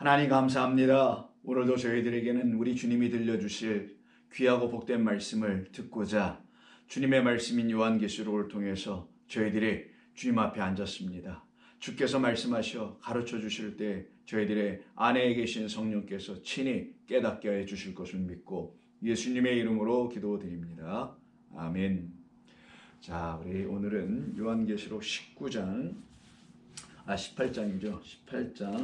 하나님 감사합니다. 오늘도 저희들에게는 우리 주님이 들려주실 귀하고 복된 말씀을 듣고자 주님의 말씀인 요한계시록을 통해서 저희들이 주님 앞에 앉았습니다. 주께서 말씀하셔 가르쳐 주실 때 저희들의 안에 계신 성령께서 친히 깨닫게 해 주실 것을 믿고 예수님의 이름으로 기도드립니다. 아멘. 자, 우리 오늘은 요한계시록 18장이죠. 18장.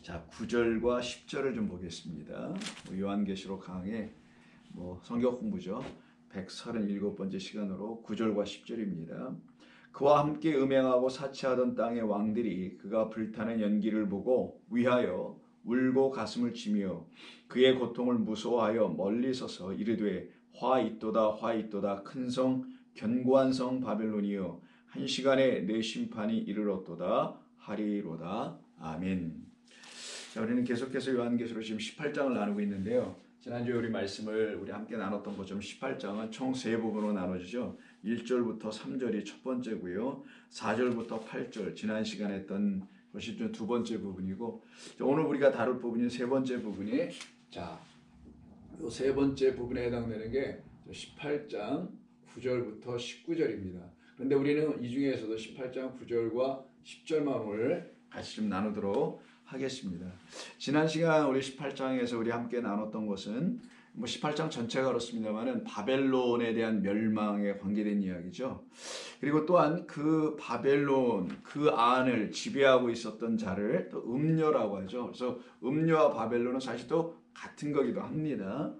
자, 9절과 10절을 좀 보겠습니다. 요한계시록 강의 성경 공부죠. 137번째 시간으로 9절과 10절입니다. 그와 함께 음행하고 사치하던 땅의 왕들이 그가 불타는 연기를 보고 위하여 울고 가슴을 치며 그의 고통을 무서워하여 멀리 서서 이르되 화 있도다 화 있도다 큰 성 견고한 성 바벨론이여 한 시간에 내 심판이 이르렀도다 하리로다. 아멘. 자, 우리는 계속해서 요한계시록 지금 18장을 나누고 있는데요. 지난주에 우리 말씀을 우리 함께 나눴던 것처럼 18장은 총 세 부분으로 나눠지죠. 1절부터 3절이 첫 번째고요. 4절부터 8절 지난 시간에 했던 것이 두 번째 부분이고, 오늘 우리가 다룰 부분이 세 번째 부분이, 자, 이 세 번째 부분에 해당되는 게 18장 9절부터 19절입니다. 그런데 우리는 이 중에서도 18장 9절과 10절만 오늘 같이 좀 나누도록 하겠습니다. 지난 시간 우리 18장에서 우리 함께 나눴던 것은 18장 전체가 그렇습니다만은 바벨론에 대한 멸망에 관계된 이야기죠. 그리고 또한 그 바벨론 그 안을 지배하고 있었던 자를 또 음녀라고 하죠. 그래서 음녀와 바벨론은 사실 또 같은 거기도 합니다.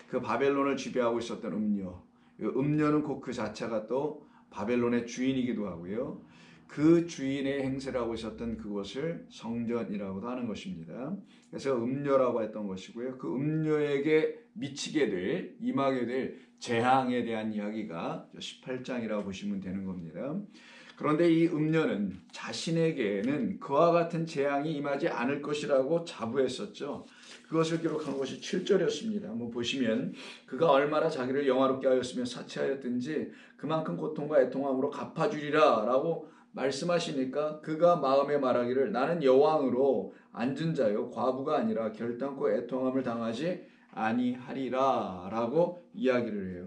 그 바벨론을 지배하고 있었던 음녀. 음녀는 곧 그 자체가 또 바벨론의 주인이기도 하고요. 그 주인의 행세를 하고 있었던 그것을 성전이라고도 하는 것입니다. 그래서 음녀라고 했던 것이고요. 그 음녀에게 미치게 될, 임하게 될 재앙에 대한 이야기가 18장이라고 보시면 되는 겁니다. 그런데 이 음녀는 자신에게는 그와 같은 재앙이 임하지 않을 것이라고 자부했었죠. 그것을 기록한 것이 7절이었습니다. 한번 보시면 그가 얼마나 자기를 영화롭게 하였으며 사치하였든지 그만큼 고통과 애통함으로 갚아주리라 라고 말씀하시니까 그가 마음에 말하기를 나는 여왕으로 앉은 자요 과부가 아니라 결단코 애통함을 당하지 아니하리라 라고 이야기를 해요.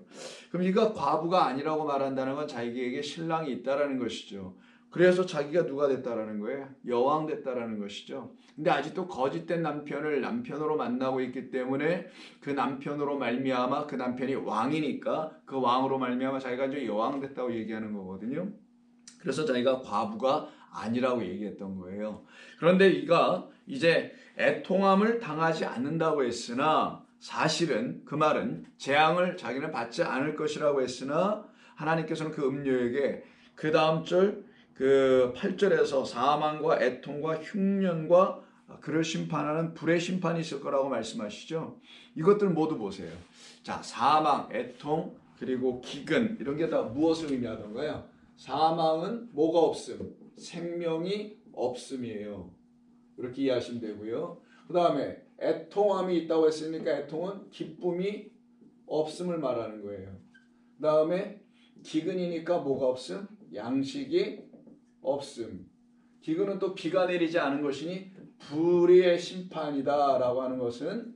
그럼 이가 과부가 아니라고 말한다는 건 자기에게 신랑이 있다라는 것이죠. 그래서 자기가 누가 됐다라는 거예요? 여왕 됐다라는 것이죠. 근데 아직도 거짓된 남편을 남편으로 만나고 있기 때문에 그 남편으로 말미암아 그 남편이 왕이니까 그 왕으로 말미암아 자기가 이제 여왕 됐다고 얘기하는 거거든요. 그래서 자기가 과부가 아니라고 얘기했던 거예요. 그런데 이가 이제 애통함을 당하지 않는다고 했으나 사실은 그 말은 재앙을 자기는 받지 않을 것이라고 했으나 하나님께서는 그 음녀에게 그 다음 절 그 8절에서 사망과 애통과 흉년과 그를 심판하는 불의 심판이 있을 거라고 말씀하시죠. 이것들 모두 보세요. 자, 사망, 애통, 그리고 기근 이런 게 다 무엇을 의미하던가요? 사망은 뭐가 없음? 생명이 없음이에요. 이렇게 이해하시면 되고요. 그 다음에 애통함이 있다고 했으니까 애통은 기쁨이 없음을 말하는 거예요. 그 다음에 기근이니까 뭐가 없음? 양식이 없음. 기근은 또 비가 내리지 않은 것이니 불의 심판이다 라고 하는 것은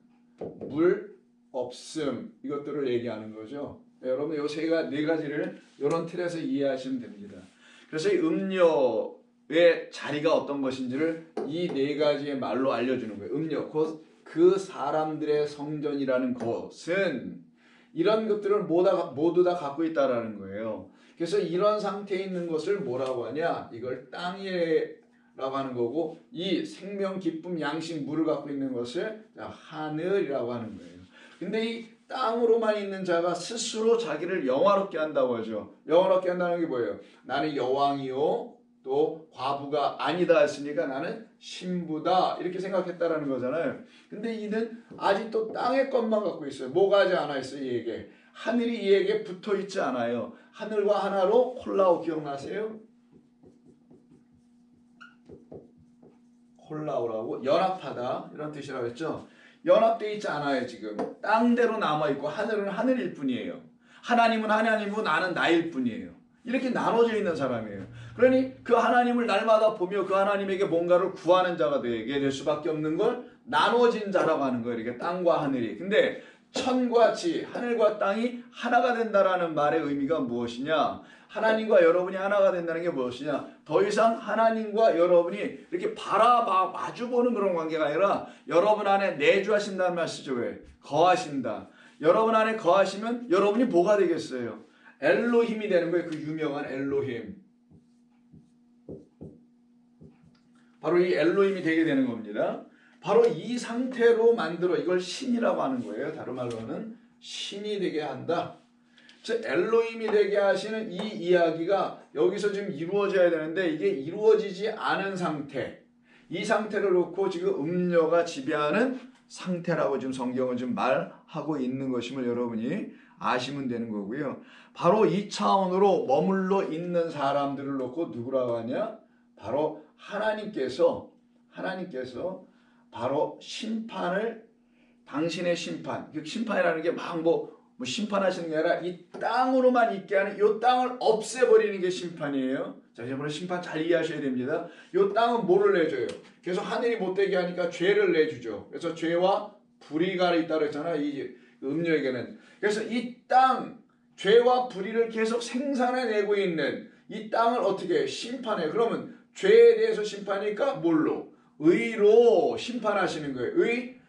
물 없음 이것들을 얘기하는 거죠. 네, 여러분 이 네 가지를 이런 틀에서 이해하시면 됩니다. 그래서 이 음녀의 자리가 어떤 것인지를 이 네 가지의 말로 알려주는 거예요. 음녀 곧 그 사람들의 성전이라는 것은 이런 것들을 모두 다 갖고 있다라는 거예요. 그래서 이런 상태에 있는 것을 뭐라고 하냐? 이걸 땅이라고 하는 거고 이 생명, 기쁨, 양식, 물을 갖고 있는 것을 하늘이라고 하는 거예요. 근데 이 땅으로만 있는 자가 스스로 자기를 영화롭게 한다고 하죠. 영화롭게 한다는 게 뭐예요? 나는 여왕이요 또 과부가 아니다 했으니까 나는 신부다 이렇게 생각했다라는 거잖아요. 근데 이는 아직도 땅의 것만 갖고 있어요. 뭐가 하지 않아 있어요. 이에게 하늘이 이에게 붙어 있지 않아요. 하늘과 하나로 콜라오 기억나세요? 콜라오라고 연합하다 이런 뜻이라고 했죠. 연합되어 있지 않아요. 지금 땅대로 남아있고 하늘은 하늘일 뿐이에요. 하나님은 하나님이고 나는 나일 뿐이에요. 이렇게 나눠져 있는 사람이에요. 그러니 그 하나님을 날마다 보며 그 하나님에게 뭔가를 구하는 자가 되게 될 수밖에 없는 걸 나눠진 자라고 하는 거예요. 이렇게 땅과 하늘이. 근데 천과 지, 하늘과 땅이 하나가 된다라는 말의 의미가 무엇이냐? 하나님과 여러분이 하나가 된다는 게 무엇이냐? 더 이상 하나님과 여러분이 이렇게 마주보는 그런 관계가 아니라 여러분 안에 내주하신다는 말이죠. 왜? 거하신다. 여러분 안에 거하시면 여러분이 뭐가 되겠어요? 엘로힘이 되는 거예요. 그 유명한 엘로힘. 바로 이 엘로힘이 되게 되는 겁니다. 바로 이 상태로 만들어 이걸 신이라고 하는 거예요. 다른 말로는 신이 되게 한다. 즉 엘로힘이 되게 하시는 이 이야기가 여기서 지금 이루어져야 되는데 이게 이루어지지 않은 상태. 이 상태를 놓고 지금 음녀가 지배하는 상태라고 지금 성경은 지금 말하고 있는 것임을 여러분이 아시면 되는 거고요. 바로 이 차원으로 머물러 있는 사람들을 놓고 누구라고 하냐? 바로 하나님께서 바로 심판을 당신의 심판, 그 심판이라는 게 막 뭐 심판하시는 게 아니라 이 땅으로만 있게 하는 이 땅을 없애버리는 게 심판이에요. 자, 여러분 심판 잘 이해하셔야 됩니다. 이 땅은 뭐를 내줘요? 계속 하늘이 못되게 하니까 죄를 내주죠. 그래서 죄와 불의가 있다고 했잖아. 이 음녀에게는. 그래서 이 땅, 죄와 불의를 계속 생산해내고 있는 이 땅을 어떻게 심판해요? 그러면 죄에 대해서 심판이니까 뭘로? 의로 심판하시는 거예요. 의,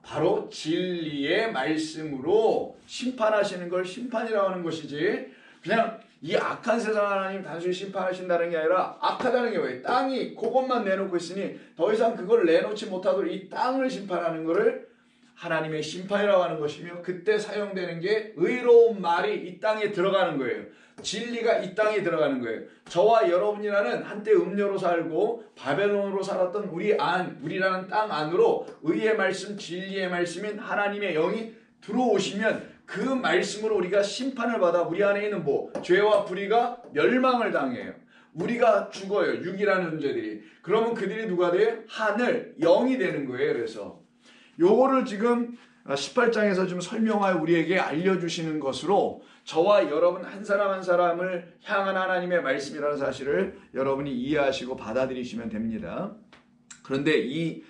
바로 진리의 말씀으로 심판하시는 걸 심판이라고 하는 것이지 그냥 이 악한 세상 하나님 단순히 심판하신다는 게 아니라 악하다는 게 뭐예요? 땅이 그것만 내놓고 있으니 더 이상 그걸 내놓지 못하도록 이 땅을 심판하는 것을 하나님의 심판이라고 하는 것이며 그때 사용되는 게 의로운 말이 이 땅에 들어가는 거예요. 진리가 이 땅에 들어가는 거예요. 저와 여러분이라는 한때 음녀로 살고 바벨론으로 살았던 우리라는 땅 안으로 의의 말씀, 진리의 말씀인 하나님의 영이 들어오시면 그 말씀으로 우리가 심판을 받아 우리 안에 있는 죄와 불의가 멸망을 당해요. 우리가 죽어요. 육이라는 존재들이. 그러면 그들이 누가 돼요? 하늘, 영이 되는 거예요. 그래서 요거를 지금 18장에서 좀 설명하여 우리에게 알려주시는 것으로 저와 여러분 한 사람 한 사람을 향한 하나님의 말씀이라는 사실을 여러분이 이해하시고 받아들이시면 됩니다. 그런데 이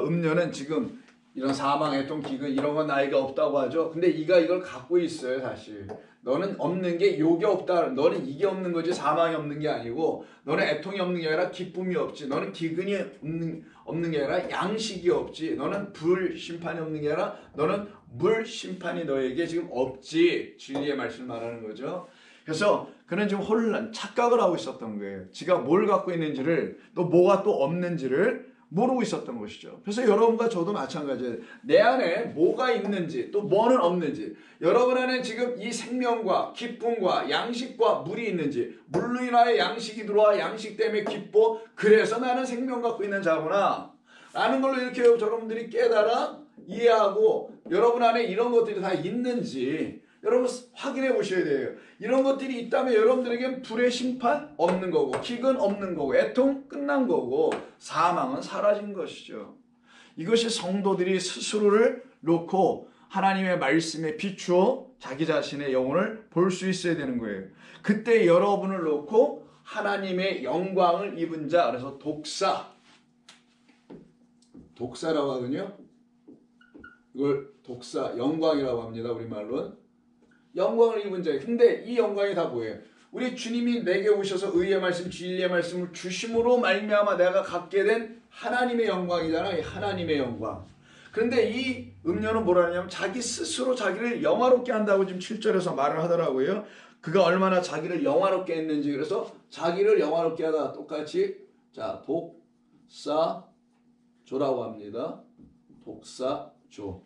음녀는 지금 이런 사망, 애통, 기근 이런 건 나이가 없다고 하죠. 근데 이걸 갖고 있어요. 사실 너는 없는 게 요게 없다. 너는 이게 없는 거지 사망이 없는 게 아니고 너는 애통이 없는 게 아니라 기쁨이 없지. 너는 기근이 없는 게 아니라 양식이 없지. 너는 불 심판이 없는 게 아니라 너는 물 심판이 너에게 지금 없지. 진리의 말씀을 말하는 거죠. 그래서 그는 지금 착각을 하고 있었던 거예요. 지가 뭘 갖고 있는지를 또 뭐가 또 없는지를 모르고 있었던 것이죠. 그래서 여러분과 저도 마찬가지예요. 내 안에 뭐가 있는지 또 뭐는 없는지 여러분 안에 지금 이 생명과 기쁨과 양식과 물이 있는지 물로 인하여 양식이 들어와 양식 때문에 기뻐 그래서 나는 생명 갖고 있는 자구나 라는 걸로 이렇게 여러분들이 깨달아 이해하고 여러분 안에 이런 것들이 다 있는지 여러분 확인해 보셔야 돼요. 이런 것들이 있다면 여러분들에겐 불의 심판 없는 거고 기근 없는 거고 애통 끝난 거고 사망은 사라진 것이죠. 이것이 성도들이 스스로를 놓고 하나님의 말씀에 비추어 자기 자신의 영혼을 볼 수 있어야 되는 거예요. 그때 여러분을 놓고 하나님의 영광을 입은 자, 그래서 독사라고 하거든요. 이걸 독사, 영광이라고 합니다. 우리말로는. 영광을 입은 자예요. 근데 이 영광이 다 뭐예요? 우리 주님이 내게 오셔서 의의 말씀, 진리의 말씀을 주심으로 말미암아 내가 갖게 된 하나님의 영광이잖아요. 하나님의 영광. 그런데 이 음녀는 뭐라 하냐면 자기 스스로 자기를 영화롭게 한다고 지금 7절에서 말을 하더라고요. 그가 얼마나 자기를 영화롭게 했는지. 그래서 자기를 영화롭게 하다 똑같이 독사조라고 합니다. 독사조.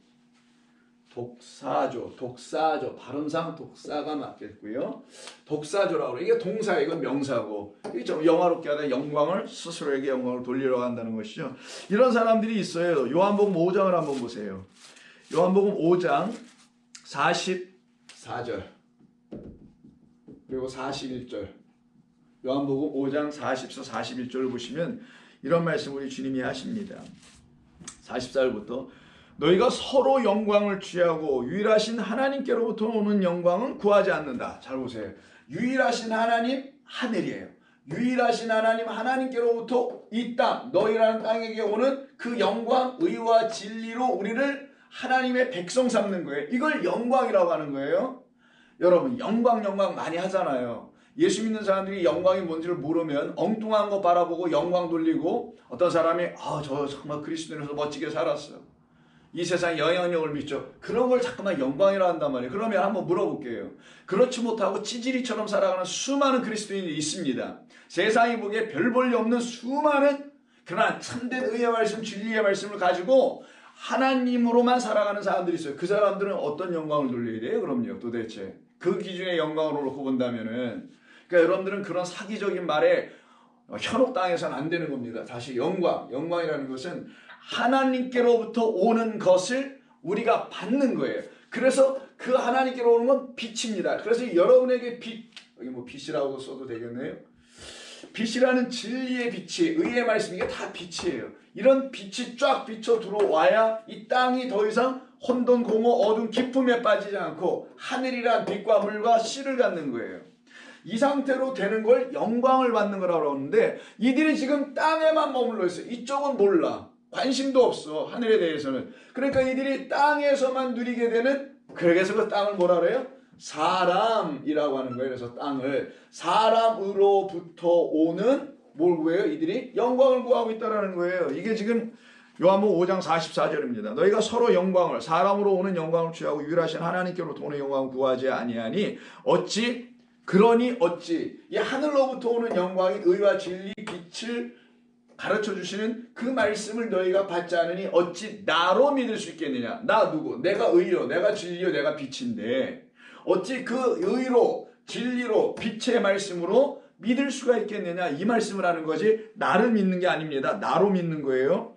발음상 독사가 맞겠고요. 독사조라고 그래요. 이게 동사, 이건 명사고. 이게 좀 영화롭게 하다 영광을 스스로에게 영광을 돌리려고 한다는 것이죠. 이런 사람들이 있어요. 요한복음 5장을 한번 보세요. 요한복음 5장 44절 그리고 41절. 요한복음 5장 40서 41절을 보시면 이런 말씀 우리 주님이 하십니다. 44절부터 너희가 서로 영광을 취하고 유일하신 하나님께로부터 오는 영광은 구하지 않는다. 잘 보세요. 유일하신 하나님 하늘이에요. 유일하신 하나님 하나님께로부터 이 땅 너희라는 땅에게 오는 그 영광 의와 진리로 우리를 하나님의 백성 삼는 거예요. 이걸 영광이라고 하는 거예요. 여러분 영광 많이 하잖아요. 예수 믿는 사람들이 영광이 뭔지를 모르면 엉뚱한 거 바라보고 영광 돌리고 어떤 사람이 저 정말 그리스도인으로서 멋지게 살았어. 이 세상에 영향력을 미쳐. 그런 걸 자꾸만 영광이라 한단 말이에요. 그러면 한번 물어볼게요. 그렇지 못하고 찌질이처럼 살아가는 수많은 그리스도인이 있습니다. 세상이 보기에 별 볼 일 없는 수많은 그러나 참된 의의 말씀, 진리의 말씀을 가지고 하나님으로만 살아가는 사람들이 있어요. 그 사람들은 어떤 영광을 돌려야 돼요? 그럼요. 도대체 그 기준의 영광으로 놓고 본다면은 그러니까 여러분들은 그런 사기적인 말에 현혹당해서는 안 되는 겁니다. 다시 영광이라는 것은 하나님께로부터 오는 것을 우리가 받는 거예요. 그래서 그 하나님께로 오는 건 빛입니다. 그래서 여러분에게 빛, 여기 뭐 빛이라고 써도 되겠네요. 빛이라는 진리의 빛이, 의의 말씀, 이게 다 빛이에요. 이런 빛이 쫙 비쳐 들어와야 이 땅이 더 이상 혼돈, 공허, 어둠, 기품에 빠지지 않고 하늘이란 빛과 물과 씨를 갖는 거예요. 이 상태로 되는 걸 영광을 받는 거라고 하는데 이들이 지금 땅에만 머물러 있어요. 이쪽은 몰라. 관심도 없어. 하늘에 대해서는. 그러니까 이들이 땅에서만 누리게 되는, 그래서 그 땅을 뭐라 그래요? 사람이라고 하는 거예요. 그래서 땅을 사람으로부터 오는 뭘 구해요? 이들이 영광을 구하고 있다는 거예요. 이게 지금 요한복음 5장 44절입니다. 너희가 서로 영광을, 사람으로 오는 영광을 취하고 유일하신 하나님께로부터 오는 영광을 구하지 아니하니 그러니 어찌 이 하늘로부터 오는 영광이 의와 진리 빛을 가르쳐 주시는 그 말씀을 너희가 받지 않으니 어찌 나로 믿을 수 있겠느냐? 나 누구? 내가 의요, 내가 진리요, 내가 빛인데 어찌 그 의로 진리로 빛의 말씀으로 믿을 수가 있겠느냐? 이 말씀을 하는 거지 나를 믿는 게 아닙니다. 나로 믿는 거예요.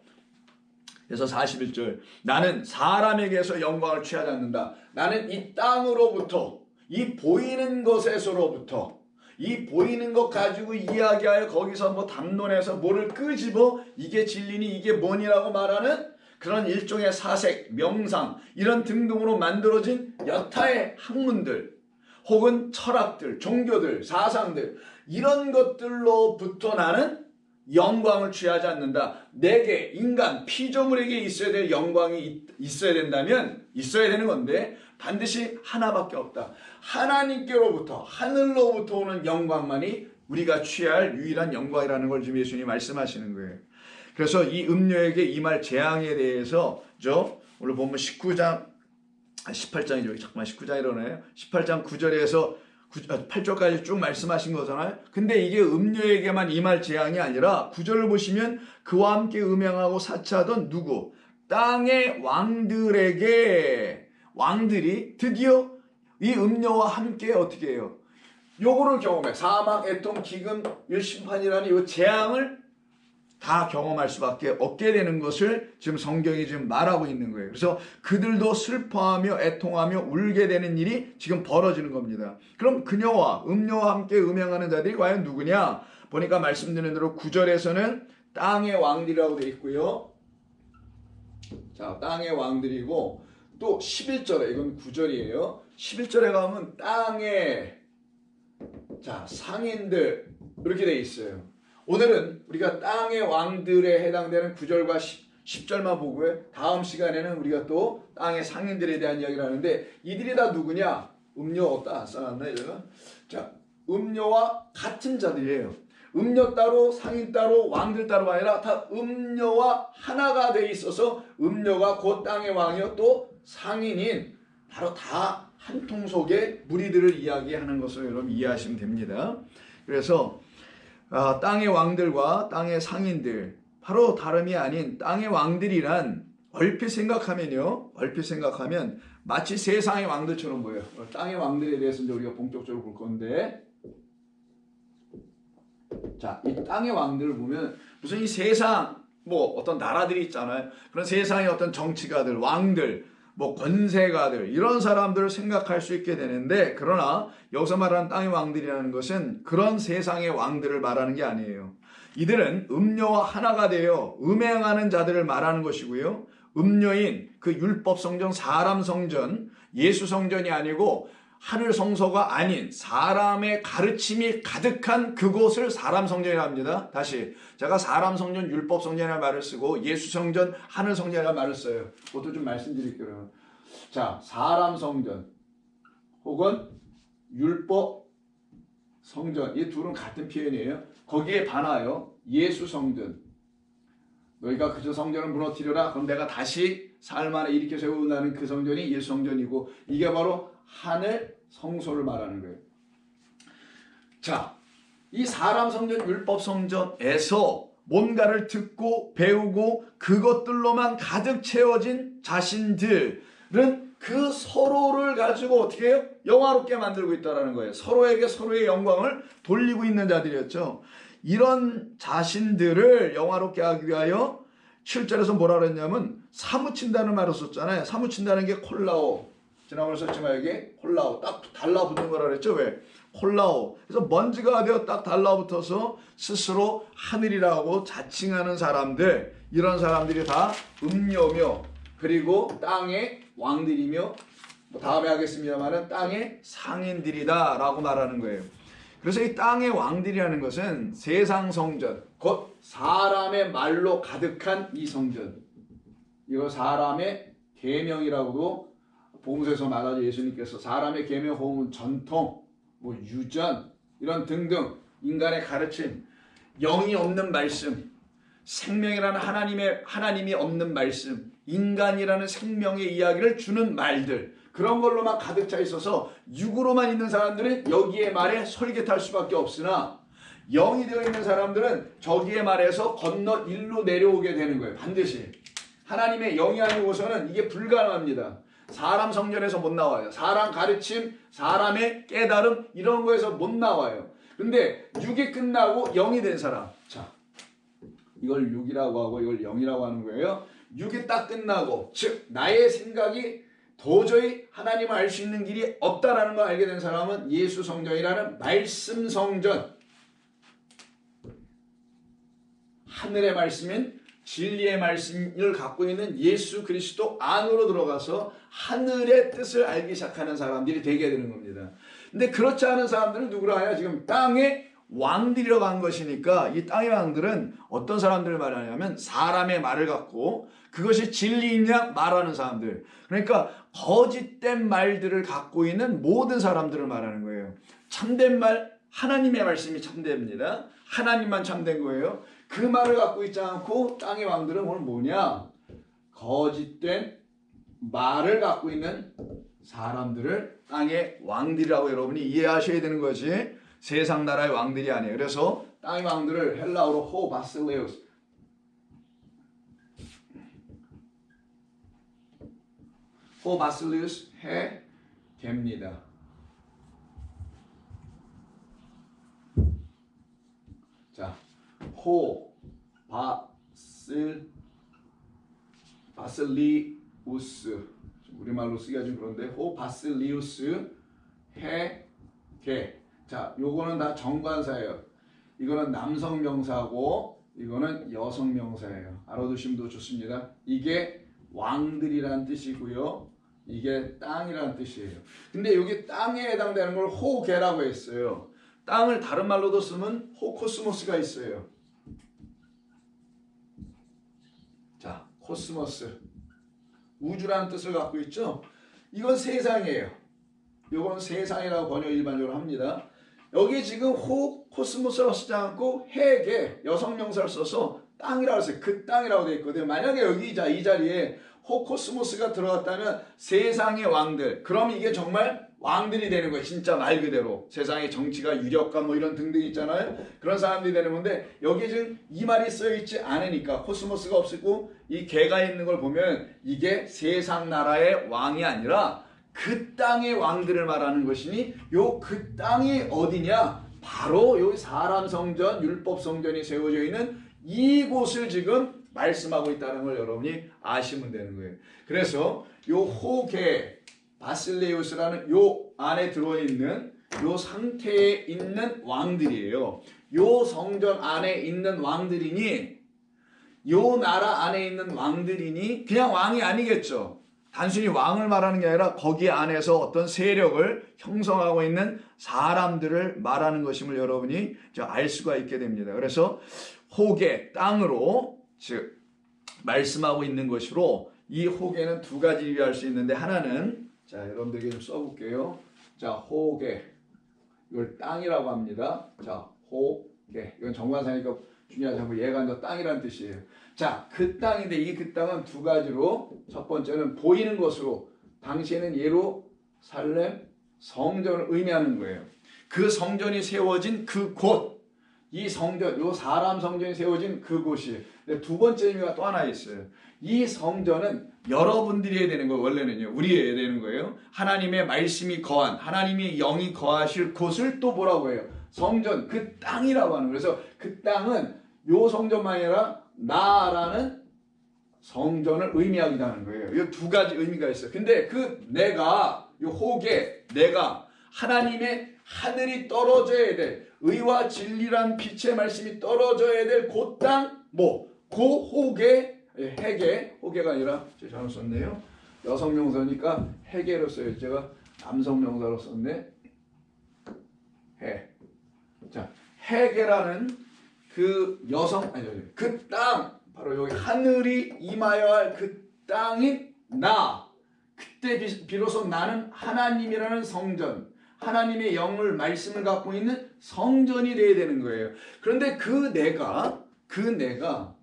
그래서 41절 나는 사람에게서 영광을 취하지 않는다. 나는 이 땅으로부터 이 보이는 것에서로부터 이 보이는 것 가지고 이야기하여 거기서 뭐 담론해서 뭐를 끄집어 이게 진리니 이게 뭐니라고 말하는 그런 일종의 사색, 명상 이런 등등으로 만들어진 여타의 학문들 혹은 철학들, 종교들, 사상들 이런 것들로부터 나는 영광을 취하지 않는다. 내게 인간 피조물에게 있어야 될 영광이 있어야 된다면 있어야 되는 건데 반드시 하나밖에 없다. 하나님께로부터 하늘로부터 오는 영광만이 우리가 취할 유일한 영광이라는 걸 지금 예수님이 말씀하시는 거예요. 그래서 이 음료에게 임할 재앙에 대해서 오늘 보면 18장이죠. 잠깐만 19장이라네요. 18장 9절에서 8절까지 쭉 말씀하신 거잖아요. 근데 이게 음료에게만 임할 재앙이 아니라 9절을 보시면 그와 함께 음행하고 사치하던 누구? 땅의 왕들에게 왕들이 드디어 이 음료와 함께 어떻게 해요? 요거를 경험해. 사막, 애통, 기근, 심판이라는 이 재앙을 다 경험할 수밖에 없게 되는 것을 지금 성경이 지금 말하고 있는 거예요. 그래서 그들도 슬퍼하며 애통하며 울게 되는 일이 지금 벌어지는 겁니다. 그럼 그녀와 음료와 함께 음행하는 자들이 과연 누구냐? 보니까 말씀드린 대로 9절에서는 땅의 왕들이라고 되어 있고요. 자, 땅의 왕들이고 또 11절에 이건 9절이에요. 11절에 가면 땅의 상인들 이렇게 되어 있어요. 오늘은 우리가 땅의 왕들에 해당되는 9절과 10절만 보고요. 다음 시간에는 우리가 또 땅의 상인들에 대한 이야기를 하는데 이들이 다 누구냐? 음료 어디다 안 써놨나요? 자, 음료와 같은 자들이에요. 음료 따로 상인 따로 왕들 따로가 아니라 다 음료와 하나가 돼 있어서 음료가 곧 땅의 왕이요 또 상인인 바로 다 한 통 속의 무리들을 이야기하는 것을 여러분 이해하시면 됩니다. 그래서 땅의 왕들과 땅의 상인들 바로 다름이 아닌 땅의 왕들이란 얼핏 생각하면 마치 세상의 왕들처럼 보여요. 땅의 왕들에 대해서 이제 우리가 본격적으로 볼 건데 자, 이 땅의 왕들을 보면 무슨 이 세상 뭐 어떤 나라들이 있잖아요. 그런 세상의 어떤 정치가들, 왕들 뭐 권세가들 이런 사람들을 생각할 수 있게 되는데 그러나 여기서 말하는 땅의 왕들이라는 것은 그런 세상의 왕들을 말하는 게 아니에요. 이들은 음료와 하나가 되어 음행하는 자들을 말하는 것이고요. 음녀인 그 율법 성전, 사람 성전, 예수 성전이 아니고 하늘 성소가 아닌 사람의 가르침이 가득한 그곳을 사람 성전이라 합니다. 다시 제가 사람 성전, 율법 성전이라는 말을 쓰고 예수 성전, 하늘 성전이라는 말을 써요. 그것도 좀 말씀드릴게요. 자, 사람 성전 혹은 율법 성전, 이 둘은 같은 표현이에요. 거기에 반하여 예수 성전, 너희가 그저 성전을 무너뜨려라, 그럼 내가 다시 사흘 만에 일으켜 세운다는 그 성전이 예수 성전이고, 이게 바로 하늘 성소를 말하는 거예요. 자, 이 사람 성전, 율법 성전에서 뭔가를 듣고 배우고 그것들로만 가득 채워진 자신들은 그 서로를 가지고 어떻게 해요? 영화롭게 만들고 있다는 거예요. 서로에게 서로의 영광을 돌리고 있는 자들이었죠. 이런 자신들을 영화롭게 하기 위하여 7절에서 뭐라 그랬냐면 사무친다는 말을 썼잖아요. 사무친다는 게 콜라오. 지난번에 썼지만 여기 콜라오. 딱 달라붙는 거라 그랬죠. 왜? 콜라오. 그래서 먼지가 되어 딱 달라붙어서 스스로 하늘이라고 자칭하는 사람들, 이런 사람들이 다 음녀며 그리고 땅의 왕들이며, 뭐 다음에 하겠습니다만은 땅의 상인들이다 라고 말하는 거예요. 그래서 이 땅의 왕들이라는 것은 세상 성전, 곧 사람의 말로 가득한 이 성전, 이거 사람의 계명이라고도 복음서에서 말하죠. 예수님께서 사람의 계명, 호흡은 전통, 뭐 유전 이런 등등 인간의 가르침, 영이 없는 말씀, 생명이라는 하나님이 없는 말씀, 인간이라는 생명의 이야기를 주는 말들, 그런 걸로만 가득 차 있어서 육으로만 있는 사람들은 여기에 말에 솔깃할 수밖에 없으나 영이 되어 있는 사람들은 저기에 말에서 건너 일로 내려오게 되는 거예요. 반드시 하나님의 영이 아니고서는 이게 불가능합니다. 사람 성전에서 못 나와요. 사람 가르침, 사람의 깨달음 이런 거에서 못 나와요. 근데 육이 끝나고 영이 된 사람, 자, 이걸 육이라고 하고 이걸 영이라고 하는 거예요. 육이 딱 끝나고, 즉 나의 생각이 도저히 하나님을 알 수 있는 길이 없다라는 걸 알게 된 사람은 예수 성전이라는 말씀 성전, 하늘의 말씀인 진리의 말씀을 갖고 있는 예수 그리스도 안으로 들어가서 하늘의 뜻을 알기 시작하는 사람들이 되게 되는 겁니다. 근데 그렇지 않은 사람들은 누구라 해야? 지금 땅의 왕들이라고 한 것이니까, 이 땅의 왕들은 어떤 사람들을 말하냐면 사람의 말을 갖고 그것이 진리이냐 말하는 사람들, 그러니까 거짓된 말들을 갖고 있는 모든 사람들을 말하는 거예요. 참된 말, 하나님의 말씀이 참됩니다. 하나님만 참된 거예요. 그 말을 갖고 있지 않고 땅의 왕들은 오늘 뭐냐? 거짓된 말을 갖고 있는 사람들을 땅의 왕들이라고 여러분이 이해하셔야 되는 것이 세상 나라의 왕들이 아니에요. 그래서 땅의 왕들을 헬라어로 호 바실레우스, 호 바실레우스 해 됩니다. 자, 호 바실리우스, 우리말로 쓰기가 좀 그런데 호 바실리우스 해 개. 자, 요거는 다 정관사예요. 이거는 남성 명사고 이거는 여성 명사예요. 알아두시면 좋습니다. 이게 왕들이란 뜻이고요. 이게 땅이란 뜻이에요. 근데 여기 땅에 해당되는 걸 호계라고 했어요. 땅을 다른 말로도 쓰면 호코스모스가 있어요. 자, 코스모스, 우주라는 뜻을 갖고 있죠. 이건 세상이에요. 이건 세상이라고 번역 일반적으로 합니다. 여기 지금 코스모스라고 쓰지 않고 해계, 여성 명사를 써서 땅이라고 했어요. 그 땅이라고 되어 있거든요. 만약에 여기 이 자리에 호코스모스가 들어갔다면 세상의 왕들, 그럼 이게 정말 왕들이 되는 거예요. 진짜 말 그대로 세상의 정치가 유력과 뭐 이런 등등 있잖아요. 그런 사람들이 되는 건데 여기 지금 이 말이 쓰여 있지 않으니까, 코스모스가 없고 이 개가 있는 걸 보면 이게 세상 나라의 왕이 아니라 그 땅의 왕들을 말하는 것이니, 요 그 땅이 어디냐? 바로 요 사람 성전, 율법 성전이 세워져 있는 이곳을 지금 말씀하고 있다는 걸 여러분이 아시면 되는 거예요. 그래서 요 호계 바실레우스라는 요 안에 들어있는 요 상태에 있는 왕들이에요. 요 성전 안에 있는 왕들이니 요 나라 안에 있는 왕들이니 그냥 왕이 아니겠죠. 단순히 왕을 말하는 게 아니라 거기 안에서 어떤 세력을 형성하고 있는 사람들을 말하는 것임을 여러분이 알 수가 있게 됩니다. 그래서 호계, 땅으로 즉 말씀하고 있는 것으로 이 호계는 두 가지 이해할 수 있는데 하나는 자 여러분들에게 좀 써볼게요. 자 호계 이걸 땅이라고 합니다. 자 호계 이건 정관사니까 중요하지 않고 얘가 너 땅이라는 뜻이에요. 자, 그 땅인데 이 그 땅은 두 가지로 첫 번째는 보이는 것으로 당시에는 예루살렘 성전을 의미하는 거예요. 그 성전이 세워진 그 곳, 이 성전, 요 사람 성전이 세워진 그곳이에요. 근데 두 번째 의미가 또 하나 있어요. 이 성전은 여러분들이 해야 되는 거예요. 원래는요. 우리 해야 되는 거예요. 하나님의 말씀이 거한, 하나님의 영이 거하실 곳을 또 뭐라고 해요? 성전, 그 땅이라고 하는 거예요. 그래서 그 땅은 요 성전만이 아니라 나라는 성전을 의미하기도 하는 거예요. 이 두 가지 의미가 있어요. 근데 그 내가, 요 호계, 내가 하나님의 하늘이 떨어져야 될, 의와 진리란 빛의 말씀이 떨어져야 될 그 땅, 그 호계, 해계, 호계가 아니라 제가 잘못 썼네요. 여성 명사니까 해계로 써요. 제가 남성 명사로 썼네. 해. 자, 해계라는 그 여성, 그 땅, 바로 여기 하늘이 임하여 할 그 땅인 나. 그때 비로소 나는 하나님이라는 성전, 하나님의 영을, 말씀을 갖고 있는 성전이 되어야 되는 거예요. 그런데 그 내가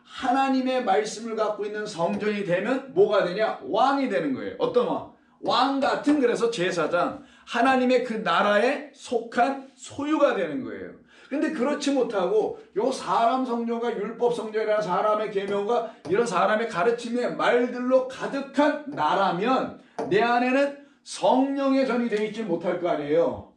하나님의 말씀을 갖고 있는 성전이 되면 뭐가 되냐? 왕이 되는 거예요. 어떤 왕? 왕 같은 그래서 제사장, 하나님의 그 나라에 속한 소유가 되는 거예요. 근데 그렇지 못하고 요 사람 성전과 율법 성전이라는 사람의 계명과 이런 사람의 가르침의 말들로 가득한 나라면 내 안에는 성령의 전이 되어 있지 못할 거 아니에요.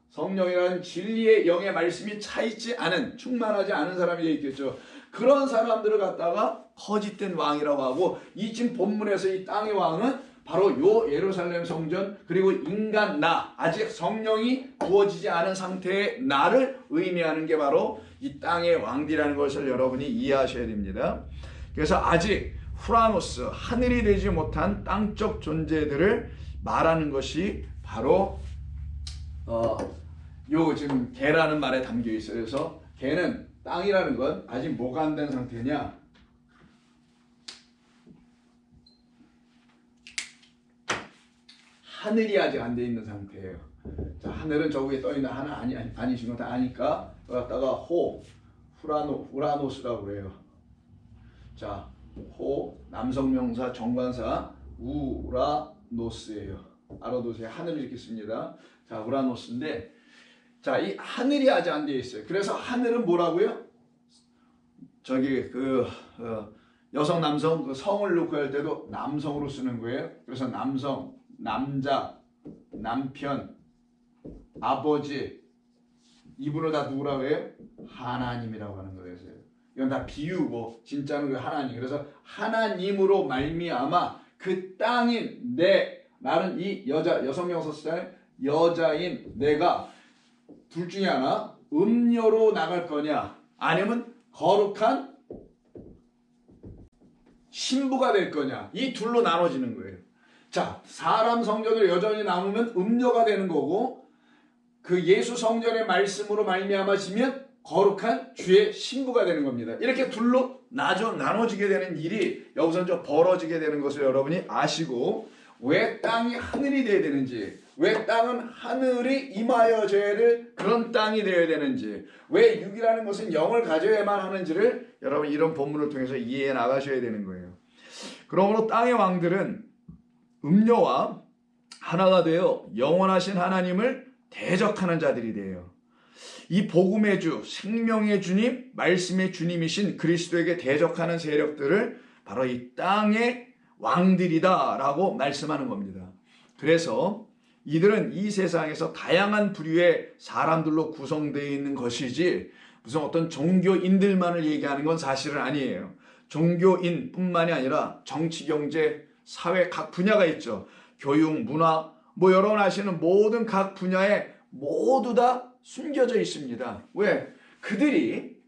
성령이라는 진리의 영의 말씀이 차있지 않은, 충만하지 않은 사람이 되어 있겠죠. 그런 사람들을 갖다가 거짓된 왕이라고 하고, 이 지금 본문에서 이 땅의 왕은 바로 요 예루살렘 성전, 그리고 인간 나, 아직 성령이 부어지지 않은 상태의 나를 의미하는 게 바로 이 땅의 왕들이라는 것을 여러분이 이해하셔야 됩니다. 그래서 아직 후라노스, 하늘이 되지 못한 땅적 존재들을 말하는 것이 바로 요 지금 개라는 말에 담겨 있어요. 그래서 개는, 땅이라는 건 아직 뭐가 안 된 상태냐? 하늘이 아직 안 돼 있는 상태예요. 자, 하늘은 저 위에 떠 있는 하나 아니신 거 다 아니까 갖다가 우라노스라고 그래요. 자, 남성 명사 정관사 우라노스예요. 알아두세요. 하늘을 이렇게 씁니다. 자, 우라노스인데, 자, 이 하늘이 아직 안 돼 있어요. 그래서 하늘은 뭐라고요? 저기 여성 남성 그 성을 놓고 할 때도 남성으로 쓰는 거예요. 그래서 남성, 남자, 남편, 아버지, 이분을 다 누구라고 해요? 하나님이라고 하는 거예요. 이건 다 비유고 진짜는 그 하나님. 그래서 하나님으로 말미암아 그 땅인 나는 이 여성명사 쓰잖아요. 여자인 내가 둘 중에 하나, 음녀로 나갈 거냐, 아니면 거룩한 신부가 될 거냐, 이 둘로 나눠지는 거예요. 자, 사람 성전을 여전히 남으면 음녀가 되는 거고, 그 예수 성전의 말씀으로 말미암아지면 거룩한 주의 신부가 되는 겁니다. 이렇게 둘로 나눠지게 되는 일이 여기서 좀 벌어지게 되는 것을 여러분이 아시고, 왜 땅이 하늘이 되어야 되는지, 왜 땅은 하늘이 임하여져야 될 그런 땅이 되어야 되는지, 왜 육이라는 것은 영을 가져야만 하는지를 여러분 이런 본문을 통해서 이해해 나가셔야 되는 거예요. 그러므로 땅의 왕들은 음녀와 하나가 되어 영원하신 하나님을 대적하는 자들이 돼요. 이 복음의 주, 생명의 주님, 말씀의 주님이신 그리스도에게 대적하는 세력들을 바로 이 땅의 왕들이다라고 말씀하는 겁니다. 그래서 이들은 이 세상에서 다양한 부류의 사람들로 구성되어 있는 것이지 무슨 어떤 종교인들만을 얘기하는 건 사실은 아니에요. 종교인뿐만이 아니라 정치, 경제, 사회 각 분야가 있죠. 교육, 문화, 여러분 아시는 모든 각 분야에 모두 다 숨겨져 있습니다. 왜? 그들이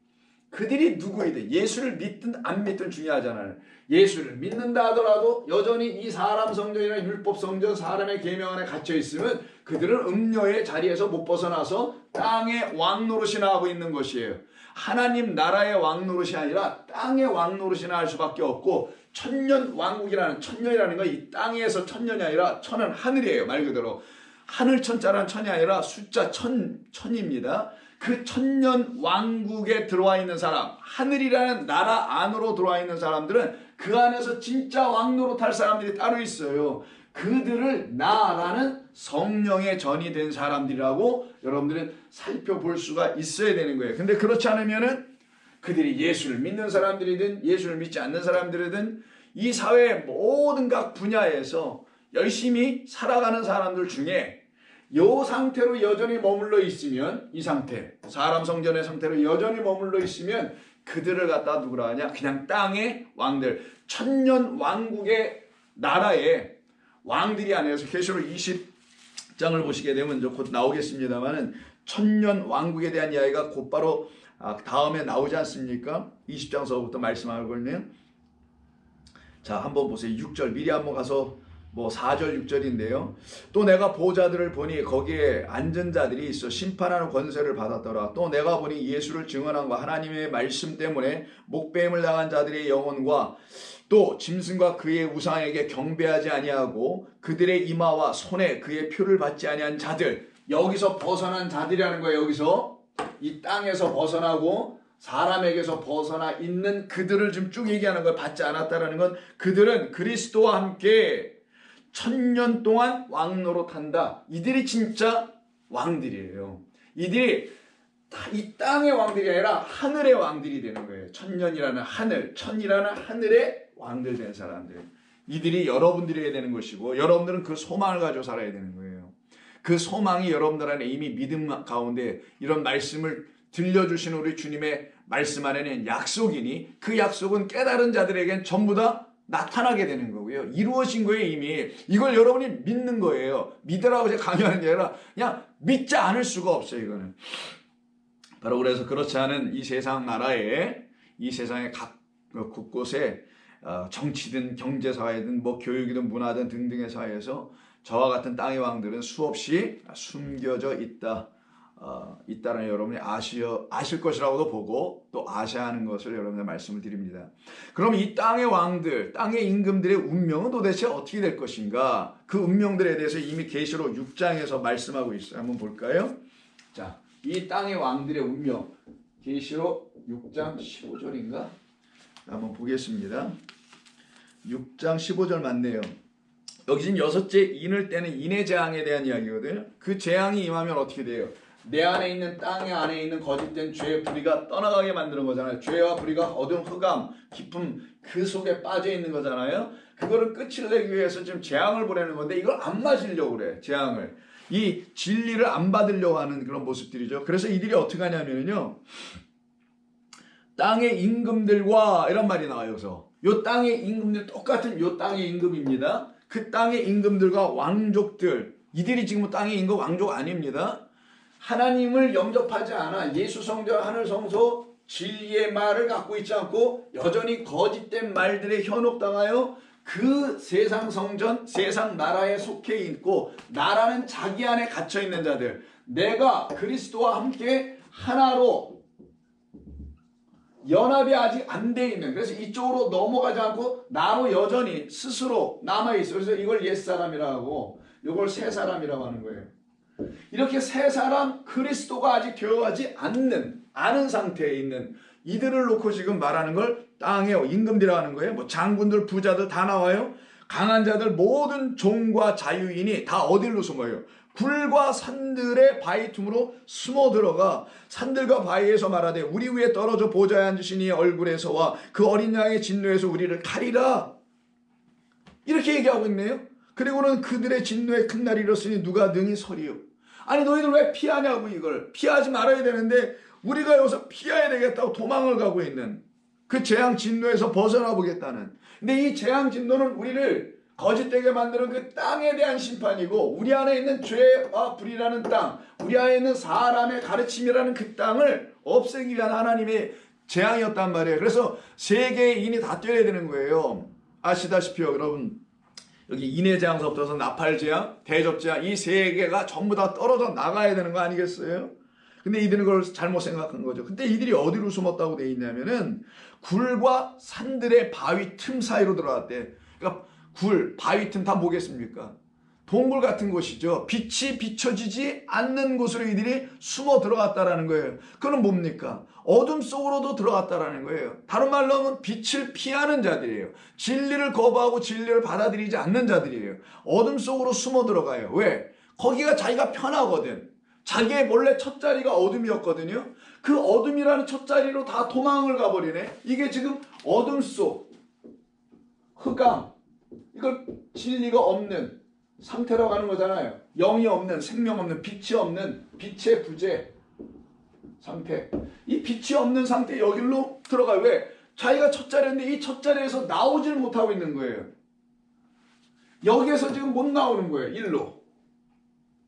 그들이 누구이든 예수를 믿든 안 믿든 중요하잖아요. 예수를 믿는다 하더라도 여전히 이 사람 성전이나 율법 성전 사람의 계명 안에 갇혀 있으면 그들은 음료의 자리에서 못 벗어나서 땅의 왕 노릇이나 하고 있는 것이에요. 하나님 나라의 왕 노릇이 아니라 땅의 왕 노릇이나 할 수밖에 없고, 천년 왕국이라는, 천년이라는 건 이 땅에서 천년이 아니라 천은 하늘이에요. 말 그대로 하늘 천자라는 천이 아니라 숫자 천입니다. 그 천년 왕국에 들어와 있는 사람, 하늘이라는 나라 안으로 들어와 있는 사람들은 그 안에서 진짜 왕노릇할 사람들이 따로 있어요. 그들을 나라는 성령의 전이 된 사람들이라고 여러분들은 살펴볼 수가 있어야 되는 거예요. 근데 그렇지 않으면은 그들이 예수를 믿는 사람들이든 예수를 믿지 않는 사람들이든 이 사회의 모든 각 분야에서 열심히 살아가는 사람들 중에 이 상태로 여전히 머물러 있으면, 이 상태, 사람 성전의 상태로 여전히 머물러 있으면 그들을 갖다 누구라 하냐? 그냥 땅의 왕들, 천년 왕국의 나라의 왕들이 아니어서, 계시록 20장을 보시게 되면 곧 나오겠습니다만은 천년 왕국에 대한 이야기가 곧바로 다음에 나오지 않습니까? 20장서부터 말씀하거든요. 자, 한번 보세요. 6절 미리 한번 가서 4절 6절인데요. 또 내가 보좌들을 보니 거기에 앉은 자들이 있어 심판하는 권세를 받았더라. 또 내가 보니 예수를 증언한과 하나님의 말씀 때문에 목배임을 당한 자들의 영혼과 또 짐승과 그의 우상에게 경배하지 아니하고 그들의 이마와 손에 그의 표를 받지 아니한 자들, 여기서 벗어난 자들이라는 거예요. 여기서 이 땅에서 벗어나고 사람에게서 벗어나 있는 그들을 좀 쭉 얘기하는 걸 받지 않았다라는 건, 그들은 그리스도와 함께 천년 동안 왕노릇한다. 이들이 진짜 왕들이에요. 이들이 이 땅의 왕들이 아니라 하늘의 왕들이 되는 거예요. 천년이라는 하늘, 천이라는 하늘의 왕들 된 사람들. 이들이 여러분들이 되는 것이고, 여러분들은 그 소망을 가지고 살아야 되는 거예요. 그 소망이 여러분들 안에 이미 믿음 가운데 이런 말씀을 들려주신 우리 주님의 말씀 안에는 약속이니, 그 약속은 깨달은 자들에겐 전부 다 나타나게 되는 거고요. 이루어진 거예요. 이미 이걸 여러분이 믿는 거예요. 믿으라고 제가 강요하는 게 아니라 그냥 믿지 않을 수가 없어요. 이거는 바로 그래서 그렇지 않은 이 세상 나라에, 이 세상의 각 곳곳에 정치든 경제사회든 교육이든 문화든 등등의 사회에서 저와 같은 땅의 왕들은 수없이 숨겨져 있다는 여러분이 아실 것이라고도 보고 또 아셔야 하는 것을 여러분들 말씀을 드립니다. 그럼 이 땅의 왕들, 땅의 임금들의 운명은 도대체 어떻게 될 것인가? 그 운명들에 대해서 이미 계시록 6장에서 말씀하고 있어요. 한번 볼까요? 자, 이 땅의 왕들의 운명, 계시록 6장 15절인가? 한번 보겠습니다. 6장 15절 맞네요. 여기 지금 6째 인을 떼는 인의 재앙에 대한 이야기거든요. 그 재앙이 임하면 어떻게 돼요? 내 안에 있는, 땅의 안에 있는 거짓된 죄의 불의가 떠나가게 만드는 거잖아요. 죄와 불의가 어두운 흑암, 깊은 그 속에 빠져 있는 거잖아요. 그거를 끝을 내기 위해서 지금 재앙을 보내는 건데, 이걸 안 맞으려고 그래. 재앙을, 이 진리를 안 받으려고 하는 그런 모습들이죠. 그래서 이들이 어떻게 하냐면요, 땅의 임금들과 이런 말이 나와요. 여기서 요 땅의 임금들, 똑같은 요 땅의 임금입니다. 그 땅의 임금들과 왕족들, 이들이 지금 땅의 임금 왕족 아닙니다. 하나님을 영접하지 않아 예수 성전, 하늘 성소, 진리의 말을 갖고 있지 않고 여전히 거짓된 말들에 현혹당하여 그 세상 성전, 세상 나라에 속해 있고, 나라는 자기 안에 갇혀 있는 자들, 내가 그리스도와 함께 하나로 연합이 아직 안 돼 있는, 그래서 이쪽으로 넘어가지 않고 나로 여전히 스스로 남아있어. 그래서 이걸 옛사람이라고 하고 이걸 새사람이라고 하는 거예요. 이렇게 새사람, 그리스도가 아직 되어가지 않은 상태에 있는 이들을 놓고 지금 말하는 걸 땅의 임금들이라고 하는 거예요. 장군들, 부자들 다 나와요. 강한 자들, 모든 종과 자유인이 다 어디로 숨어요? 굴과 산들의 바위 틈으로 숨어 들어가 산들과 바위에서 말하되 우리 위에 떨어져 보좌에 앉으신 이의 얼굴에서와 그 어린 양의 진노에서 우리를 가리라. 이렇게 얘기하고 있네요. 그리고는 그들의 진노에 큰 날이 이렇으니 누가 능히 서리요. 아니 너희들 왜 피하냐고. 이걸 피하지 말아야 되는데 우리가 여기서 피해야 되겠다고 도망을 가고 있는, 그 재앙 진노에서 벗어나 보겠다는. 근데 이 재앙 진노는 우리를 거짓되게 만드는 그 땅에 대한 심판이고, 우리 안에 있는 죄와 불이라는 땅, 우리 안에 있는 사람의 가르침이라는 그 땅을 없애기 위한 하나님의 재앙이었단 말이에요. 그래서 세계의 인이 다 뛰어야 되는 거예요. 아시다시피요, 여러분. 여기 인해재앙서부터 나팔재앙, 대접재앙 이 세 개가 전부 다 떨어져 나가야 되는 거 아니겠어요? 근데 이들은 그걸 잘못 생각한 거죠. 근데 이들이 어디로 숨었다고 돼 있냐면은 굴과 산들의 바위 틈 사이로 들어갔대. 그러니까 굴, 바위 틈 다 뭐겠습니까? 동굴 같은 곳이죠. 빛이 비춰지지 않는 곳으로 이들이 숨어 들어갔다라는 거예요. 그건 뭡니까? 어둠 속으로도 들어갔다라는 거예요. 다른 말로 하면 빛을 피하는 자들이에요. 진리를 거부하고 진리를 받아들이지 않는 자들이에요. 어둠 속으로 숨어 들어가요. 왜? 거기가 자기가 편하거든. 자기의 원래 첫 자리가 어둠이었거든요. 그 어둠이라는 첫 자리로 다 도망을 가버리네. 이게 지금 어둠 속 흑암, 이걸 진리가 없는 상태라고 하는 거잖아요. 영이 없는, 생명 없는, 빛이 없는, 빛의 부재 상태. 이 빛이 없는 상태 여기로 들어가요. 왜? 자기가 첫 자리인데 이 첫 자리에서 나오질 못하고 있는 거예요. 여기에서 지금 못 나오는 거예요. 일로.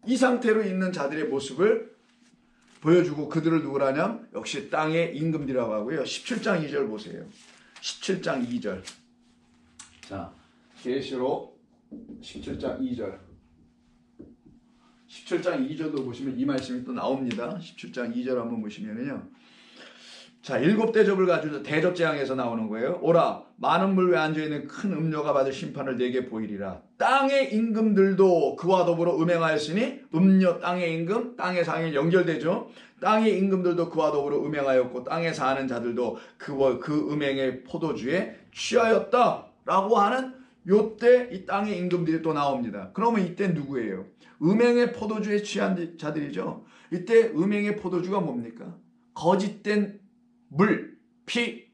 이 상태로 있는 자들의 모습을 보여주고 그들을 누구라냐? 역시 땅의 임금들이라고 하고요. 17장 2절 보세요. 17장 2절. 자, 계시록 17장 2절. 17장 2절도 보시면 이 말씀이 또 나옵니다. 17장 2절 한번 보시면요. 자, 7대접을 가지고 대접재앙에서 나오는 거예요. 오라, 많은 물 위에 앉아있는 큰 음료가 받을 심판을 내게 보이리라. 땅의 임금들도 그와 더불어 음행하였으니, 음료 땅의 임금, 땅의 상에 연결되죠. 땅의 임금들도 그와 더불어 음행하였고 땅에 사는 자들도 그 음행의 포도주에 취하였다 라고 하는 요때 이 땅의 임금들이 또 나옵니다. 그러면 이때 누구예요? 음행의 포도주에 취한 자들이죠. 이때 음행의 포도주가 뭡니까? 거짓된 물, 피,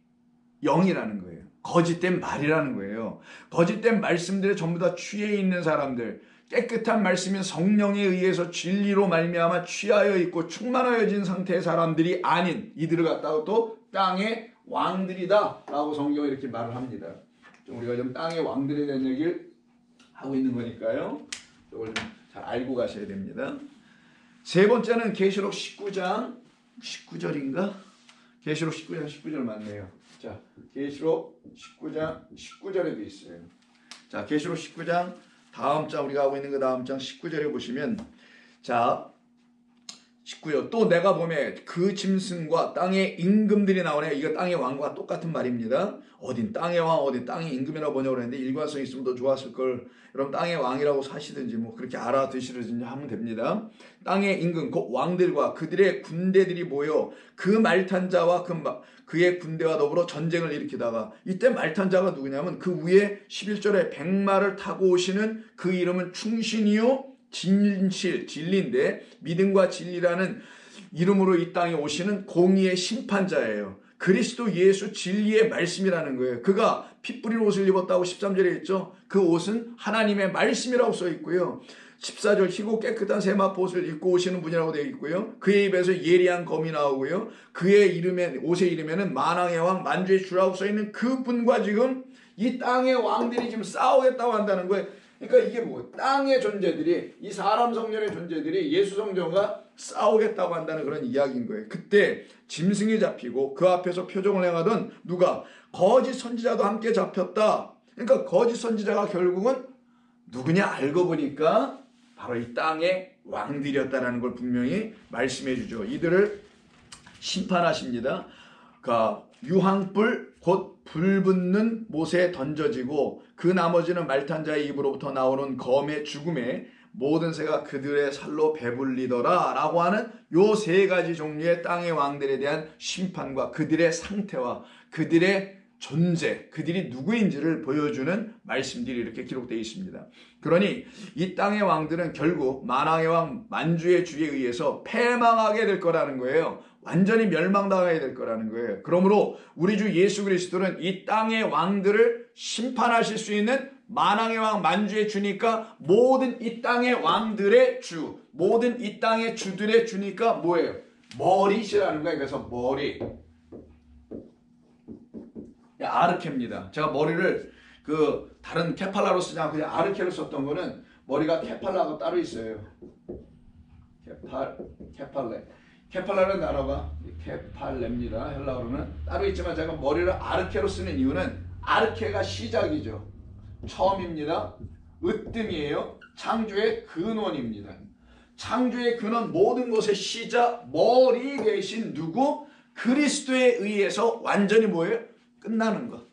영이라는 거예요. 거짓된 말이라는 거예요. 거짓된 말씀들에 전부 다 취해 있는 사람들, 깨끗한 말씀인 성령에 의해서 진리로 말미암아 취하여 있고 충만하여진 상태의 사람들이 아닌 이들을 갖다가 또 땅의 왕들이다 라고 성경이 이렇게 말을 합니다. 우리가 좀 땅의 왕들에 대한 얘기를 하고 있는 거니까요. 이걸 좀 잘 알고 가셔야 됩니다. 세 번째는 계시록 19장 19절인가? 계시록 19장 19절 맞네요. 자, 계시록 19장 19절에도 있어요. 자, 계시록 19장 다음 장 우리가 하고 있는 그 다음 장 19절에 보시면 자, 19절 또 내가 보매 그 짐승과 땅의 임금들이 나오네. 이거 땅의 왕과 똑같은 말입니다. 어딘 땅의 왕 어딘 땅의 임금이라고 번역을 했는데 일관성 있으면 더 좋았을 걸. 여러분 땅의 왕이라고 사시든지 뭐 그렇게 알아두시든지 하면 됩니다. 땅의 임금 곧 왕들과 그들의 군대들이 모여 그 말탄 자와 그의 군대와 더불어 전쟁을 일으키다가 이때 말탄 자가 누구냐면 그 위에 11절에 백마를 타고 오시는 그 이름은 충신이요 진실, 진리인데 믿음과 진리라는 이름으로 이 땅에 오시는 공의의 심판자예요. 그리스도 예수 진리의 말씀이라는 거예요. 그가 피 뿌린 옷을 입었다고 13절에 있죠. 그 옷은 하나님의 말씀이라고 써 있고요. 14절 희고 깨끗한 세마포 옷을 입고 오시는 분이라고 되어 있고요. 그의 입에서 예리한 검이 나오고요. 그의 이름에 옷의 이름에는 만왕의 왕 만주의 주라고 써 있는 그 분과 지금 이 땅의 왕들이 지금 싸우겠다고 한다는 거예요. 그러니까 이게 뭐 땅의 존재들이 이 사람 성전의 존재들이 예수 성전과 싸우겠다고 한다는 그런 이야기인 거예요. 그때 짐승이 잡히고 그 앞에서 표정을 행하던 누가 거짓 선지자도 함께 잡혔다. 그러니까 거짓 선지자가 결국은 누구냐 알고 보니까 바로 이 땅의 왕들이었다라는 걸 분명히 말씀해 주죠. 이들을 심판하십니다. 그러니까 유황불 곧 불붙는 못에 던져지고 그 나머지는 말탄 자의 입으로부터 나오는 검의 죽음에 모든 새가 그들의 살로 배불리더라 라고 하는 요 세 가지 종류의 땅의 왕들에 대한 심판과 그들의 상태와 그들의 존재, 그들이 누구인지를 보여주는 말씀들이 이렇게 기록되어 있습니다. 그러니 이 땅의 왕들은 결국 만왕의 왕 만주의 주에 의해서 패망하게 될 거라는 거예요. 완전히 멸망당하게 될 거라는 거예요. 그러므로 우리 주 예수 그리스도는 이 땅의 왕들을 심판하실 수 있는 만왕의 왕 만주의 주니까 모든 이 땅의 왕들의 주, 모든 이 땅의 주들의 주니까 뭐예요? 머리시라는 거예요. 그래서 머리. 아르케입니다. 제가 머리를 그 다른 케팔라로 쓰지 않고 그냥 아르케로 썼던 거는 머리가 케팔라가 따로 있어요. 케팔레. 케팔라는 단어가 케팔레입니다. 헬라어로는 따로 있지만 제가 머리를 아르케로 쓰는 이유는 아르케가 시작이죠. 처음입니다. 으뜸이에요. 창조의 근원입니다. 창조의 근원, 모든 것의 시작, 머리 대신 누구? 그리스도에 의해서 완전히 뭐예요? 끝나는 것.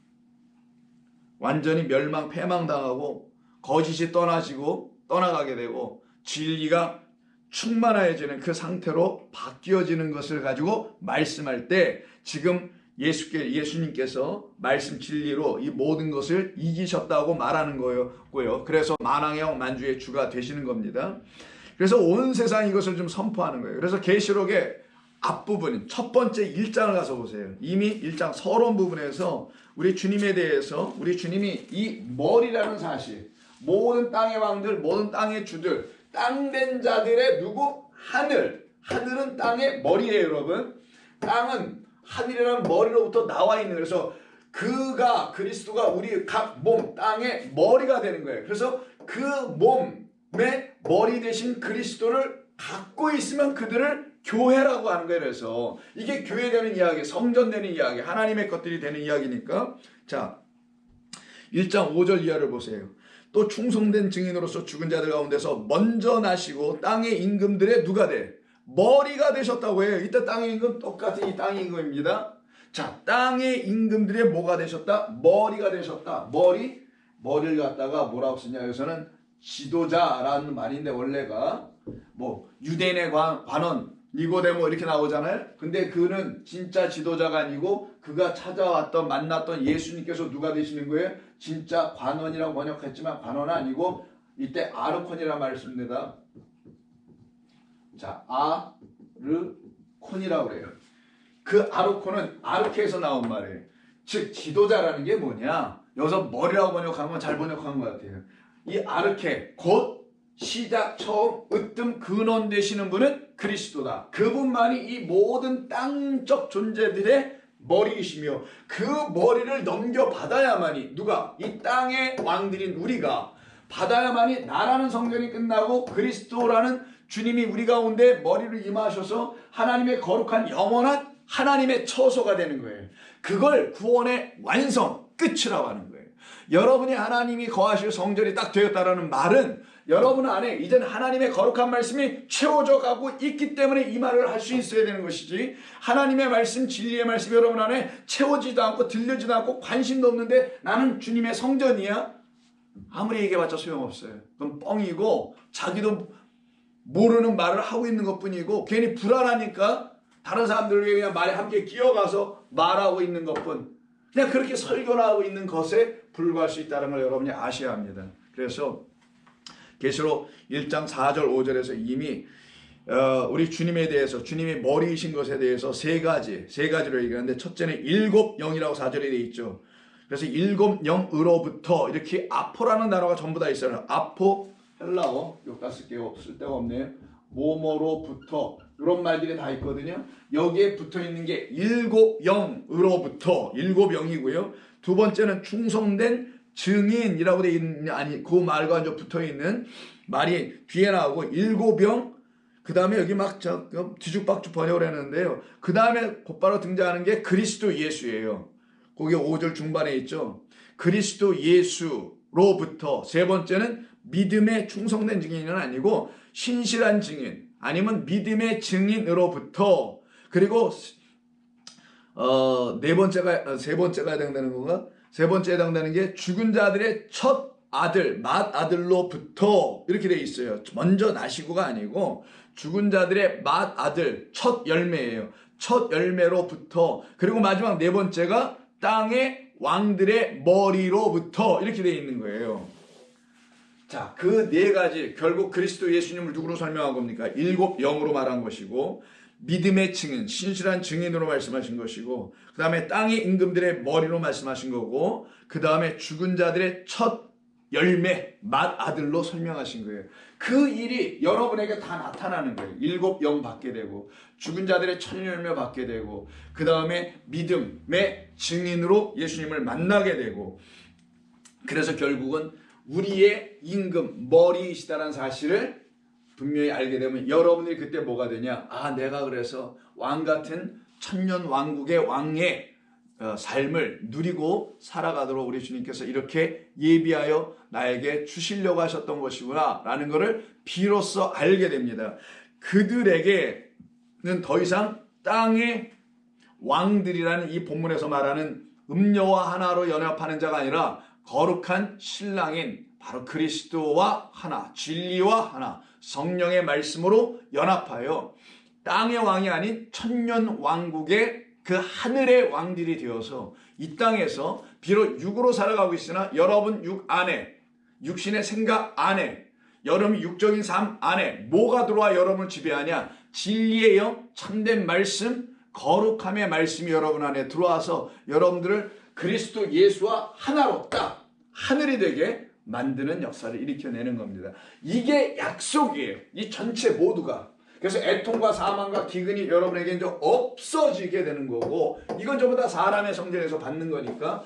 완전히 멸망, 패망당하고 거짓이 떠나가게 되고 진리가 충만해지는 그 상태로 바뀌어지는 것을 가지고 말씀할 때 지금 예수님께서 말씀 진리로 이 모든 것을 이기셨다고 말하는 거고요. 그래서 만왕의 만주의 주가 되시는 겁니다. 그래서 온 세상이 이것을 좀 선포하는 거예요. 그래서 계시록의 앞부분 첫 번째 1장을 가서 보세요. 이미 1장 서론 부분에서 우리 주님에 대해서 우리 주님이 이 머리라는 사실, 모든 땅의 왕들, 모든 땅의 주들, 땅된 자들의 누구? 하늘은 땅의 머리예요, 여러분. 땅은 하늘이라는 머리로부터 나와 있는, 그래서 그리스도가 우리 각 몸, 땅의 머리가 되는 거예요. 그래서 그 몸의 머리 대신 그리스도를 갖고 있으면 그들을 교회라고 하는 거예요. 그래서 이게 교회되는 이야기, 성전되는 이야기, 하나님의 것들이 되는 이야기니까. 자, 1장 5절 이하를 보세요. 또 충성된 증인으로서 죽은 자들 가운데서 먼저 나시고 땅의 임금들의 누가 돼? 머리가 되셨다고 해요. 이때 땅의 임금 똑같은 이 땅의 임금입니다. 자, 땅의 임금들의 뭐가 되셨다? 머리가 되셨다. 머리를 갖다가 뭐라고 쓰냐? 여기서는 지도자라는 말인데 원래가 뭐 유대인의 관원 니고데모 이렇게 나오잖아요. 근데 그는 진짜 지도자가 아니고 그가 찾아왔던 만났던 예수님께서 누가 되시는 거예요? 진짜 관원이라고 번역했지만 관원은 아니고 이때 아르콘이라는 말을 씁니다. 자, 아르콘이라고 그래요. 그 아르콘은 아르케에서 나온 말이에요. 즉 지도자라는 게 뭐냐? 여기서 머리라고 번역한 건 잘 번역한 것 같아요. 이 아르케 곧 시작, 처음, 으뜸, 근원 되시는 분은 그리스도다. 그분만이 이 모든 땅적 존재들의 머리이시며 그 머리를 넘겨받아야만이 누가? 이 땅의 왕들인 우리가 받아야만이 나라는 성전이 끝나고 그리스도라는 주님이 우리 가운데 머리를 임하셔서 하나님의 거룩한 영원한 하나님의 처소가 되는 거예요. 그걸 구원의 완성, 끝이라고 하는 거예요. 여러분이 하나님이 거하실 성전이 딱 되었다라는 말은 여러분 안에 이제는 하나님의 거룩한 말씀이 채워져 가고 있기 때문에 이 말을 할 수 있어야 되는 것이지, 하나님의 말씀, 진리의 말씀이 여러분 안에 채워지지도 않고 들려지도 않고 관심도 없는데 나는 주님의 성전이야? 아무리 얘기해봤자 소용없어요. 그건 뻥이고 자기도 모르는 말을 하고 있는 것뿐이고 괜히 불안하니까 다른 사람들에게 그냥 말에 함께 끼어가서 말하고 있는 것뿐, 그냥 그렇게 설교나 하고 있는 것에 불과할 수 있다는 걸 여러분이 아셔야 합니다. 그래서 계시록 1장 4절 5절에서 이미 우리 주님에 대해서, 주님이 머리이신 것에 대해서 세 가지로 얘기하는데, 첫째는 7영이라고 4절에 되어 있죠. 그래서 7영으로부터 이렇게 아포라는 단어가 전부 다 있어요. 아포, 헬라어, 여기다 쓸게요. 쓸데가 없네요. 뭐뭐로부터 이런 말들이 다 있거든요. 여기에 붙어 있는 게 7영으로부터 7영이고요. 두 번째는 충성된 증인이라고 되어 있는, 아니 그 말과 이제 붙어 있는 말이 뒤에 나오고 7영, 그 다음에 여기 막 뒤죽박죽 번역을 했는데요. 그 다음에 곧바로 등장하는 게 그리스도 예수예요. 거기 5절 중반에 있죠. 그리스도 예수로부터. 세 번째는 믿음의 충성된 증인은 아니고 신실한 증인, 아니면 믿음의 증인으로부터. 그리고 세 번째가 해당되는 건가? 세 번째 해당되는 게 죽은 자들의 첫 아들, 맏아들로부터 이렇게 돼 있어요. 먼저 나시고가 아니고 죽은 자들의 맏아들, 첫 열매예요. 첫 열매로부터. 그리고 마지막 네 번째가 땅의 왕들의 머리로부터 이렇게 돼 있는 거예요. 자, 그 네 가지, 결국 그리스도 예수님을 누구로 설명한 겁니까? 7영으로 말한 것이고, 믿음의 증인, 신실한 증인으로 말씀하신 것이고, 그 다음에 땅의 임금들의 머리로 말씀하신 거고, 그 다음에 죽은 자들의 첫 열매, 맏아들로 설명하신 거예요. 그 일이 여러분에게 다 나타나는 거예요. 7영 받게 되고, 죽은 자들의 첫 열매 받게 되고, 그 다음에 믿음의 증인으로 예수님을 만나게 되고, 그래서 결국은 우리의 임금, 머리이시다는 사실을 분명히 알게 되면 여러분들이 그때 뭐가 되냐? 아, 내가 그래서 왕 같은 천년 왕국의 왕의 삶을 누리고 살아가도록 우리 주님께서 이렇게 예비하여 나에게 주시려고 하셨던 것이구나 라는 것을 비로소 알게 됩니다. 그들에게는 더 이상 땅의 왕들이라는 이 본문에서 말하는 음녀와 하나로 연합하는 자가 아니라 거룩한 신랑인 바로 그리스도와 하나, 진리와 하나, 성령의 말씀으로 연합하여 땅의 왕이 아닌 천년 왕국의 그 하늘의 왕들이 되어서 이 땅에서 비록 육으로 살아가고 있으나 여러분 육 안에, 육신의 생각 안에, 여러분 육적인 삶 안에 뭐가 들어와 여러분을 지배하냐? 진리의 영, 참된 말씀, 거룩함의 말씀이 여러분 안에 들어와서 여러분들을 그리스도 예수와 하나로 딱 하늘이 되게 만드는 역사를 일으켜내는 겁니다. 이게 약속이에요. 이 전체 모두가. 그래서 애통과 사망과 기근이 여러분에게 이제 없어지게 되는 거고, 이건 전부 다 사람의 성전에서 받는 거니까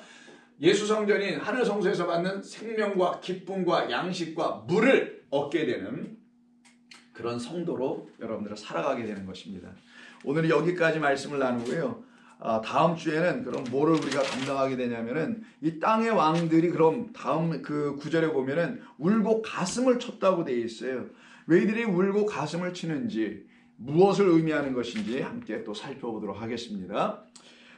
예수 성전인 하늘 성소에서 받는 생명과 기쁨과 양식과 물을 얻게 되는 그런 성도로 여러분들은 살아가게 되는 것입니다. 오늘은 여기까지 말씀을 나누고요. 다음 주에는 그럼 뭐를 우리가 감당하게 되냐면은 이 땅의 왕들이 그럼 다음 그 구절에 보면은 울고 가슴을 쳤다고 되어 있어요. 왜 이들이 울고 가슴을 치는지, 무엇을 의미하는 것인지 함께 또 살펴보도록 하겠습니다.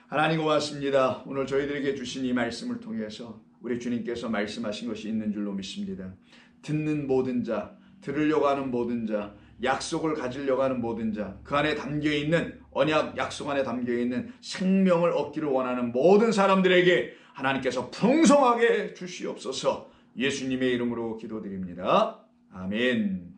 하나님 고맙습니다. 오늘 저희들에게 주신 이 말씀을 통해서 우리 주님께서 말씀하신 것이 있는 줄로 믿습니다. 듣는 모든 자, 들으려고 하는 모든 자, 약속을 가지려고 하는 모든 자, 그 안에 담겨있는 언약 약속 안에 담겨있는 생명을 얻기를 원하는 모든 사람들에게 하나님께서 풍성하게 주시옵소서. 예수님의 이름으로 기도드립니다. 아멘.